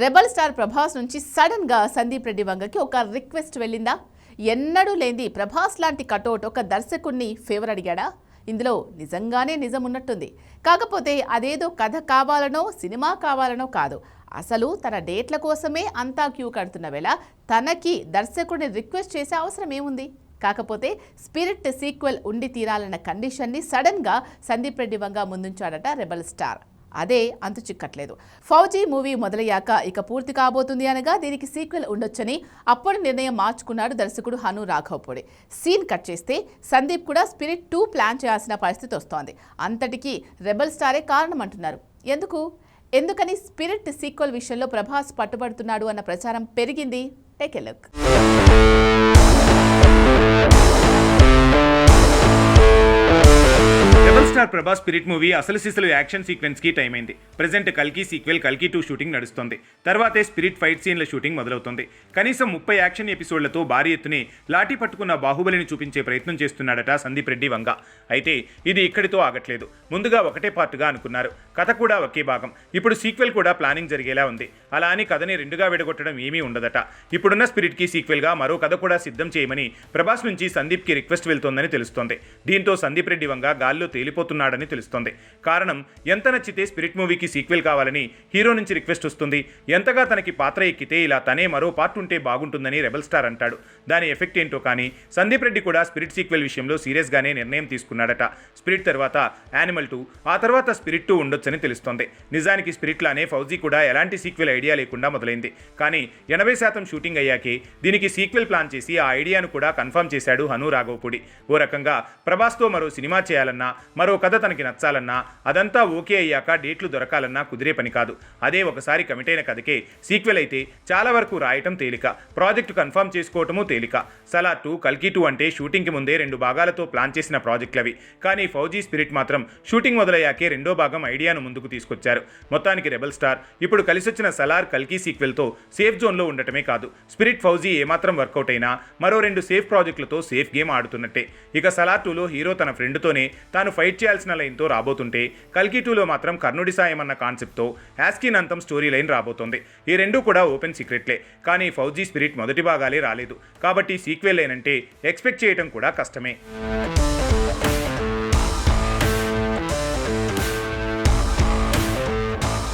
Rebel star Prabhas నుంచి sudden గా సందీప్ రెడ్డి వంగకి ఒక రిక్వెస్ట్ వెళ్ళిందా? ఎన్నడూ లేని ప్రభాస్ లాంటి కటౌట్ ఒక దర్శకుడిని ఫేవర్ అడిగాడా? ఇందులో నిజంగానే నిజం ఉన్నట్టుంది. కాకపోతే అదేదో కథ కావాలనో సినిమా కావాలనో కాదు, అసలు తన డేట్ల కోసమే అంతా క్యూ కడుతున్న వేళ తనకి దర్శకుడిని రిక్వెస్ట్ చేసే అవసరం ఏముంది? కాకపోతే స్పిరిట్ సీక్వెల్ ఉండి తీరాలన్న కండిషన్ని సడన్ గా సందీప్ రెడ్డి వంగ ముందుంచాడట రెబల్ స్టార్. అదే అంతు చిక్కట్లేదు. ఫౌజీ మూవీ మొదలయ్యాక ఇక పూర్తి కాబోతుంది అనగా దీనికి సీక్వెల్ ఉండొచ్చని అప్పుడు నిర్ణయం మార్చుకున్నాడు దర్శకుడు హను రాఘవపూడి. సీన్ కట్ చేస్తే సందీప్ కూడా స్పిరిట్ 2 ప్లాన్ చేయాల్సిన పరిస్థితి వస్తోంది. అంతటికీ రెబల్ స్టారే కారణం అంటున్నారు. ఎందుకని స్పిరిట్ సీక్వెల్ విషయంలో ప్రభాస్ పట్టుబడుతున్నాడు అన్న ప్రచారం పెరిగింది. Take a look. Star Prabhas spirit movie అసలు సిసలు యాక్షన్ సీక్వెన్స్ కి టైం అయింది. ప్రెజెంట్ కల్కి సీక్వెల్ కల్కి 2 షూటింగ్ నడుస్తుంది. తర్వాతే స్పిరిట్ ఫైట్ సీన్ల షూటింగ్ మొదలవుతుంది. కనీసం 30 యాక్షన్ ఎపిసోడ్లతో భారీ ఎత్తుని లాఠీ పట్టుకున్న బాహుబలిని చూపించే ప్రయత్నం చేస్తున్నాడట సందీప్ రెడ్డి వంగ. అయితే ఇది ఇక్కడితో ఆగట్లేదు. ముందుగా ఒకటే పార్టుగా అనుకున్నారు, కథ కూడా ఒకే భాగం. ఇప్పుడు సీక్వెల్ కూడా ప్లానింగ్ జరిగేలా ఉంది. అలా అని కథని రెండుగా విడగొట్టడం ఏమీ ఉండదట. ఇప్పుడున్న స్పిరిట్ కి సీక్వెల్ గా మరో కథ కూడా సిద్ధం చేయమని ప్రభాస్ నుంచి సందీప్ కి రిక్వెస్ట్ వెళ్తోందని తెలుస్తోంది. దీంతో సందీప్ రెడ్డి వంగ గాల్లో తేలిపోతున్నాడని తెలుస్తోంది. కారణం, ఎంత నచ్చితే స్పిరిట్ మూవీకి సీక్వెల్ కావాలని హీరో నుంచి రిక్వెస్ట్ వస్తుంది, ఎంతగా తనకి పాత్ర ఎక్కితే ఇలా తనే మరో పార్ట్ ఉంటే బాగుంటుందని రెబల్ స్టార్ అంటాడు. దాని ఎఫెక్ట్ ఏంటో కానీ సందీప్ రెడ్డి కూడా స్పిరిట్ సీక్వెల్ విషయంలో సీరియస్ గానే నిర్ణయం తీసుకున్నాడట. స్పిరిట్ తర్వాత యానిమల్ 2, ఆ తర్వాత స్పిరిట్ 2 ఉండొచ్చని తెలుస్తోంది. నిజానికి స్పిరిట్ లానే ఫౌజీ కూడా ఎలాంటి సీక్వెల్ ఐడియా లేకుండా మొదలైంది. కానీ 80% షూటింగ్ అయ్యాకే దీనికి సీక్వెల్ ప్లాన్ చేసి ఆ ఐడియాను కూడా కన్ఫర్మ్ చేశాడు హను రాఘవపూడి. ఓ రకంగా ప్రభాస్తో మరో సినిమా చేయాలన్నా, మరో కథ తనకి నచ్చాలన్నా, అదంతా ఓకే అయ్యాక డేట్లు దొరకాలన్నా కుదిరే పని కాదు. అదే ఒకసారి కమిట్ అయిన కథకే సీక్వెల్ అయితే చాలా వరకు రాయటం తేలిక, ప్రాజెక్టు కన్ఫర్మ్ చేసుకోవటము తేలిక. సలార్ 2, కల్కి 2 అంటే షూటింగ్కి ముందే 2 భాగాలతో ప్లాన్ చేసిన ప్రాజెక్టులవి. కానీ ఫౌజీ స్పిరిట్ మాత్రం షూటింగ్ మొదలయ్యాకే 2వ భాగం ఐడియాను ముందుకు తీసుకొచ్చారు. మొత్తానికి రెబల్ స్టార్ ఇప్పుడు కలిసొచ్చిన సలార్ కల్కి సీక్వెల్తో సేఫ్ జోన్లో ఉండటమే కాదు, స్పిరిట్ ఫౌజీ ఏమాత్రం వర్కౌట్ అయినా మరో 2 సేఫ్ ప్రాజెక్టులతో సేఫ్ గేమ్ ఆడుతున్నట్టే. ఇక సలార్ 2లో హీరో తన ఫ్రెండ్తోనే తాను ఫైట్ చేయాల్సిన లైన్తో రాబోతుంటే, కల్కి 2లో మాత్రం కర్ణుడి సాయం అన్న కాన్సెప్ట్తో యాస్కిన్ అంతం స్టోరీ లైన్ రాబోతోంది. ఈ 2 కూడా ఓపెన్ సీక్రెట్లే. కానీ ఫౌజీ స్పిరిట్ మొదటి భాగాలే రాలేదు కాబట్టి సీక్వెల్ లైన్ అంటే ఎక్స్పెక్ట్ చేయడం కూడా కష్టమే.